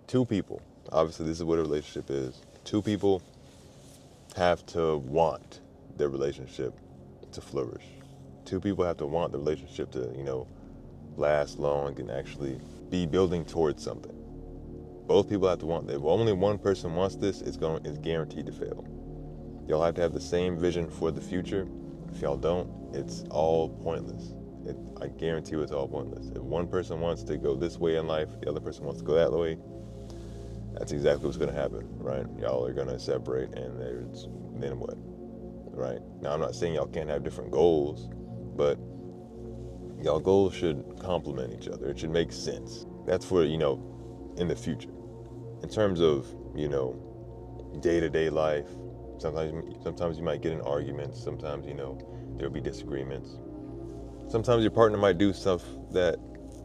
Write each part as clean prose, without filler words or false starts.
Two people, obviously this is what a relationship is. Two people have to want their relationship to flourish. Two people have to want the relationship to, last long and actually be building towards something. Both people have to want that. If only one person wants this, it's guaranteed to fail. Y'all have to have the same vision for the future. If y'all don't, it's all pointless. I guarantee you it's all pointless. If one person wants to go this way in life, the other person wants to go that way, that's exactly what's going to happen, right? Y'all are going to separate, and then what, right? Now, I'm not saying y'all can't have different goals, but y'all goals should complement each other. It should make sense. That's for, in the future. In terms of, day-to-day life, sometimes you might get in arguments. Sometimes, there'll be disagreements. Sometimes your partner might do stuff that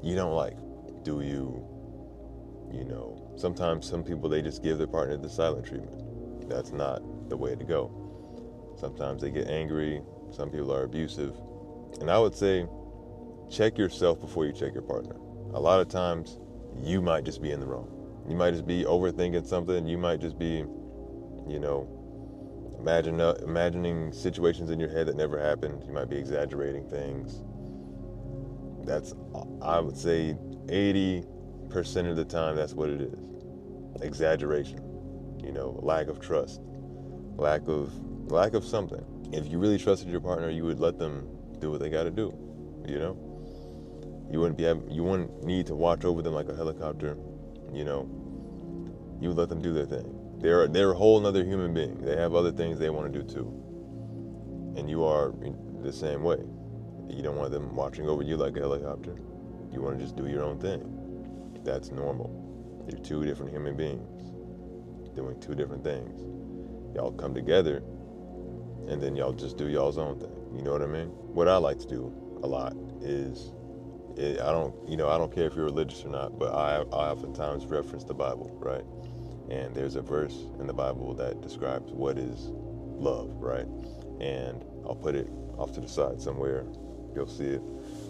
you don't like. Do you, sometimes some people, they just give their partner the silent treatment. That's not the way to go. Sometimes they get angry. Some people are abusive. And I would say, check yourself before you check your partner. A lot of times, you might just be in the wrong. You might just be overthinking something. You might just be, imagining situations in your head that never happened. You might be exaggerating things. That's, I would say, 80% of the time, that's what it is. Exaggeration. Lack of trust. Lack of something. If you really trusted your partner, you would let them do what they got to do. You wouldn't need to watch over them like a helicopter. You would let them do their thing. They're a whole other human being. They have other things they want to do too. And you are the same way. You don't want them watching over you like a helicopter. You want to just do your own thing. That's normal. You're two different human beings doing two different things. Y'all come together, and then y'all just do y'all's own thing. You know what I mean? What I like to do a lot is, I don't care if you're religious or not, but I oftentimes reference the Bible, right? And there's a verse in the Bible that describes what is love, right? And I'll put it off to the side somewhere. You'll see it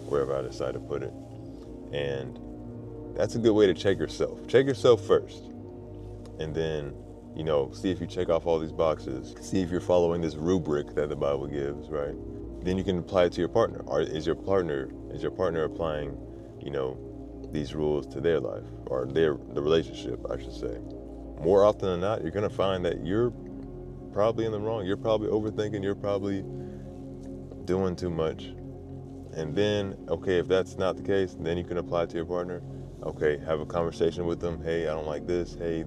wherever I decide to put it. And that's a good way to check yourself. Check yourself first. And then, see if you check off all these boxes. See if you're following this rubric that the Bible gives, right? Then you can apply it to your partner. Is your partner applying, these rules to their life, or the relationship, I should say? More often than not, you're gonna find that you're probably in the wrong. You're probably overthinking. You're probably doing too much. And then, okay, if that's not the case, then you can apply it to your partner. Okay, have a conversation with them. Hey, I don't like this. Hey,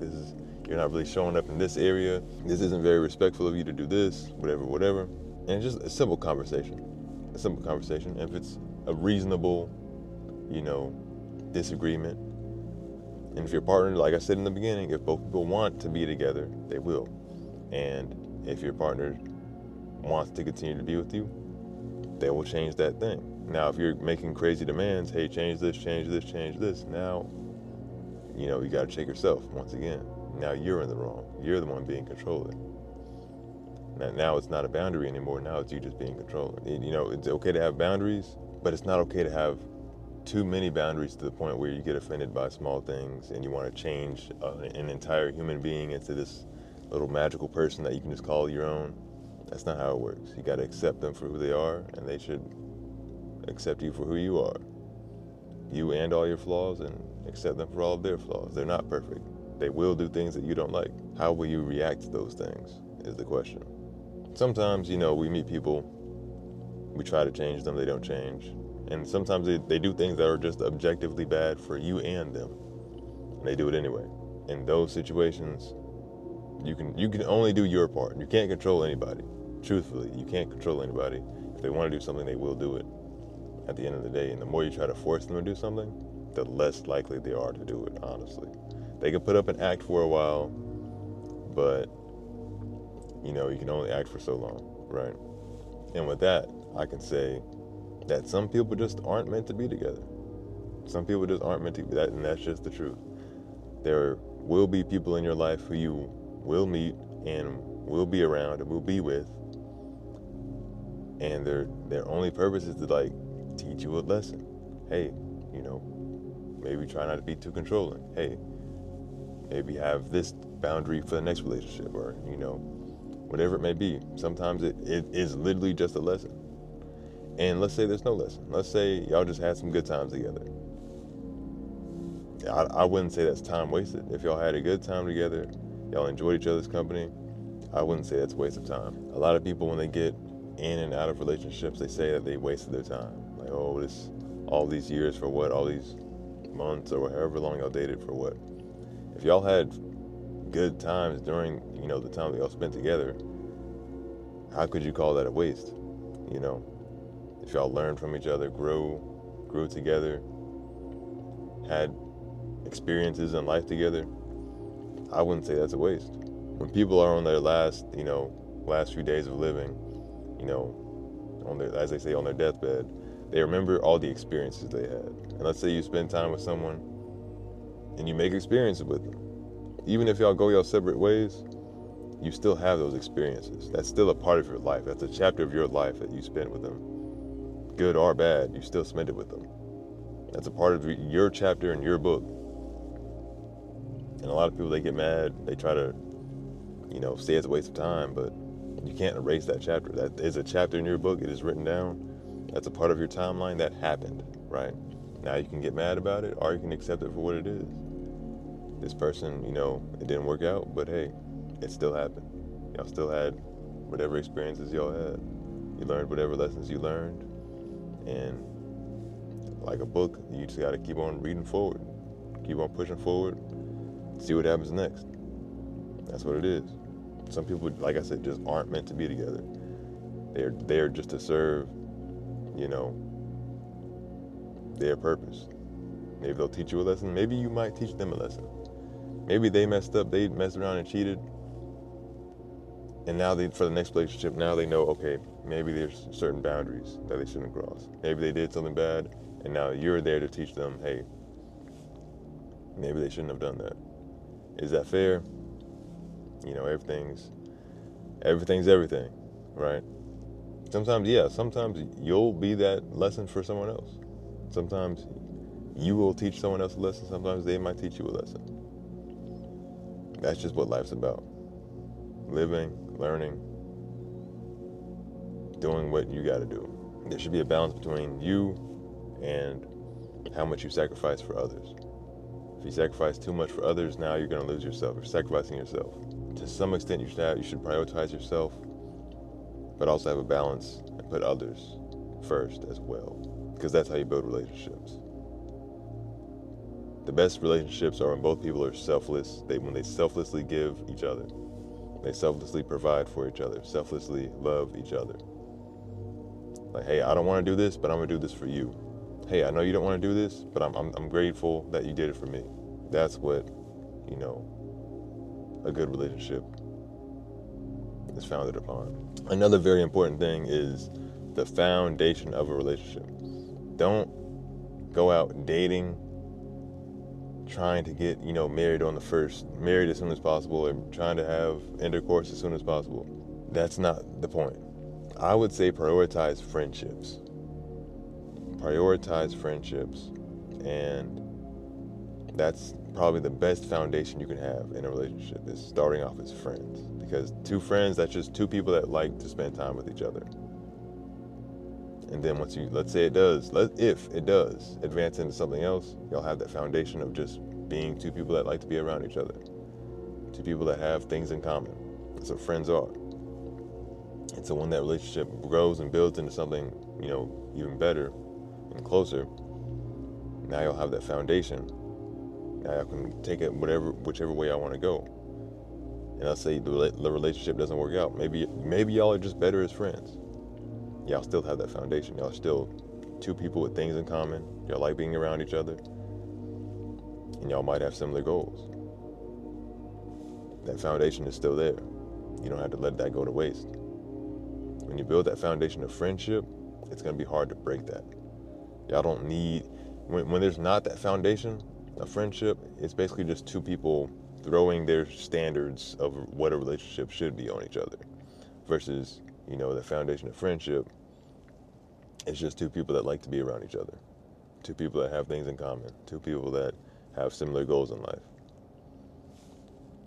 you're not really showing up in this area. This isn't very respectful of you to do this, whatever. And just a simple conversation. If it's a reasonable, disagreement. And if your partner, like I said in the beginning, if both people want to be together, they will. And if your partner wants to continue to be with you, they will change that thing. Now, if you're making crazy demands, hey, change this, now, you got to check yourself once again. Now you're in the wrong. You're the one being controlling. Now it's not a boundary anymore. Now it's you just being controlling. It's okay to have boundaries, but it's not okay to have too many boundaries to the point where you get offended by small things and you want to change an entire human being into this little magical person that you can just call your own. That's not how it works. You got to accept them for who they are, and they should accept you for who you are. You and all your flaws, and accept them for all of their flaws. They're not perfect. They will do things that you don't like. How will you react to those things is the question. Sometimes, we meet people, we try to change them, they don't change. And sometimes they do things that are just objectively bad for you and them. And they do it anyway. In those situations, you can only do your part. You can't control anybody. Truthfully, you can't control anybody. If they want to do something, they will do it at the end of the day. And the more you try to force them to do something, the less likely they are to do it, honestly. They can put up an act for a while, but, you can only act for so long, right? And with that, I can say that some people just aren't meant to be together. Some people just aren't meant to be that, and that's just the truth. There will be people in your life who you will meet and will be around and will be with, and their only purpose is to teach you a lesson. Hey, maybe try not to be too controlling. Hey, maybe have this boundary for the next relationship, or whatever it may be. Sometimes it is literally just a lesson. And let's say there's no lesson. Let's say y'all just had some good times together. I wouldn't say that's time wasted. If y'all had a good time together, y'all enjoyed each other's company, I wouldn't say that's a waste of time. A lot of people, when they get in and out of relationships, they say that they wasted their time. Like, oh, all these years for what? All these months or however long y'all dated for what? If y'all had good times during, the time that y'all spent together, how could you call that a waste? If y'all learned from each other, grew together, had experiences in life together, I wouldn't say that's a waste. When people are on their last few days of living, on their, as they say, on their deathbed, they remember all the experiences they had. And let's say you spend time with someone and you make experiences with them. Even if y'all go your separate ways, you still have those experiences. That's still a part of your life. That's a chapter of your life that you spent with them. Good or bad, you still spent it with them. That's a part of your chapter in your book. And a lot of people, they get mad, they try to, say it's a waste of time, but you can't erase that chapter. That is a chapter in your book. It is written down. That's a part of your timeline that happened, right? Now you can get mad about it, or you can accept it for what it is. This person, it didn't work out, but hey, it still happened. Y'all still had whatever experiences y'all had. You learned whatever lessons you learned. And like a book, you just got to keep on reading forward. Keep on pushing forward. See what happens next. That's what it is. Some people, like I said, just aren't meant to be together. They're there just to serve, their purpose. Maybe they'll teach you a lesson. Maybe you might teach them a lesson. Maybe they messed up. They messed around and cheated. And now for the next relationship, now they know, okay, maybe there's certain boundaries that they shouldn't cross. Maybe they did something bad, and now you're there to teach them, hey, maybe they shouldn't have done that. Is that fair? Everything's everything, right? Sometimes you'll be that lesson for someone else. Sometimes you will teach someone else a lesson. Sometimes they might teach you a lesson. That's just what life's about. Living, learning, doing what you got to do. There should be a balance between you and how much you sacrifice for others. If you sacrifice too much for others, now you're going to lose yourself. You're sacrificing yourself. To some extent, you should prioritize yourself, but also have a balance and put others first as well, because that's how you build relationships. The best relationships are when both people are selfless. When they selflessly give each other. They selflessly provide for each other, selflessly love each other. Like, hey, I don't want to do this, but I'm going to do this for you. Hey, I know you don't want to do this, but I'm grateful that you did it for me. That's what, a good relationship is founded upon. Another very important thing is the foundation of a relationship. Don't go out dating, trying to get, married as soon as possible, and trying to have intercourse as soon as possible. That's not the point. I would say prioritize friendships. And that's probably the best foundation you can have in a relationship, is starting off as friends. Because two friends, that's just two people that like to spend time with each other. And then once let's say if it does advance into something else, you'll have that foundation of just being two people that like to be around each other. Two people that have things in common. That's what friends are. And so when that relationship grows and builds into something, even better and closer, now you'll have that foundation. Now I can take it whichever way I want to go. And let's say the relationship doesn't work out. Maybe y'all are just better as friends. Y'all still have that foundation. Y'all are still two people with things in common. Y'all like being around each other. And y'all might have similar goals. That foundation is still there. You don't have to let that go to waste. When you build that foundation of friendship, it's going to be hard to break that. Y'all don't need, when there's not that foundation of friendship, it's basically just two people throwing their standards of what a relationship should be on each other. Versus, the foundation of friendship is just two people that like to be around each other. Two people that have things in common. Two people that have similar goals in life.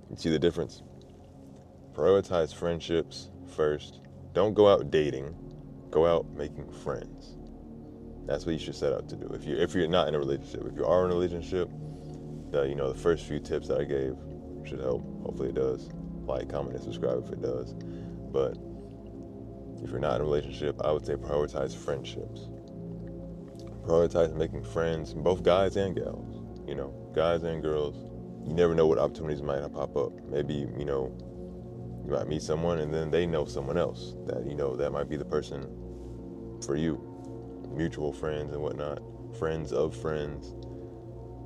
You see the difference? Prioritize friendships first. Don't go out dating. Go out making friends. That's what you should set out to do. If you're not in a relationship, if you are in a relationship, the first few tips that I gave should help. Hopefully it does. Like, comment, and subscribe if it does. But if you're not in a relationship, I would say prioritize friendships. Prioritize making friends, both guys and gals. Guys and girls. You never know what opportunities might pop up. Maybe, you might meet someone and then they know someone else that might be the person for you. Mutual friends and whatnot. Friends of friends.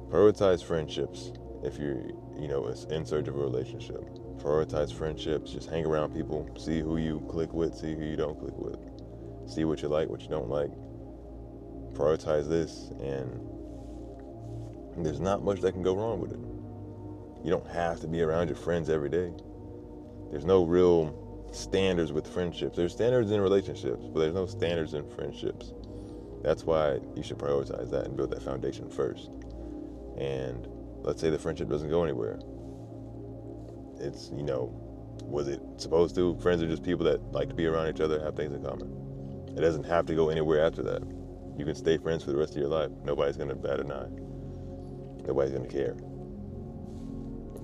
Prioritize friendships if you're, in search of a relationship. Prioritize friendships. Just hang around people. See who you click with. See who you don't click with. See what you like, what you don't like. Prioritize this, and there's not much that can go wrong with it. You don't have to be around your friends every day. There's no real standards with friendships. There's standards in relationships, but there's no standards in friendships. That's why you should prioritize that and build that foundation first. And let's say the friendship doesn't go anywhere. It's, was it supposed to? Friends are just people that like to be around each other, have things in common. It doesn't have to go anywhere after that. You can stay friends for the rest of your life. Nobody's going to bat an eye. Nobody's going to care.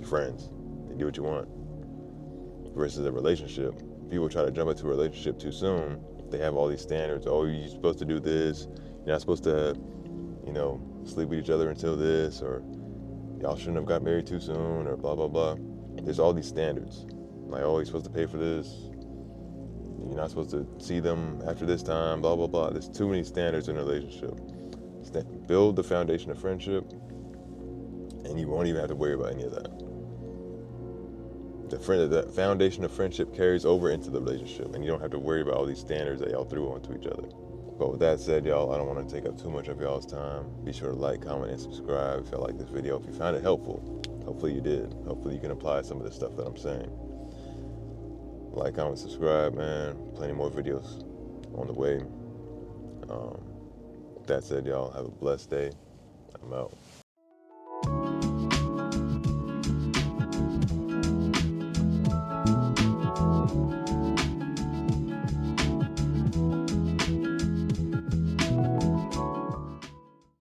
Friends, they do what you want. Versus a relationship. People try to jump into a relationship too soon. They have all these standards. Oh, you're supposed to do this. You're not supposed to, sleep with each other until this, or y'all shouldn't have got married too soon, or blah, blah, blah. There's all these standards. Like, oh, you're supposed to pay for this. You're not supposed to see them after this time, blah, blah, blah. There's too many standards in a relationship. Build the foundation of friendship, and you won't even have to worry about any of that. The foundation of friendship carries over into the relationship, and you don't have to worry about all these standards that y'all threw onto each other. But with that said, y'all, I don't want to take up too much of y'all's time. Be sure to like, comment, and subscribe if you like this video. If you found it helpful, hopefully you did. Hopefully you can apply some of the stuff that I'm saying. Like, comment, subscribe, man. Plenty more videos on the way. With that said, y'all, have a blessed day. I'm out.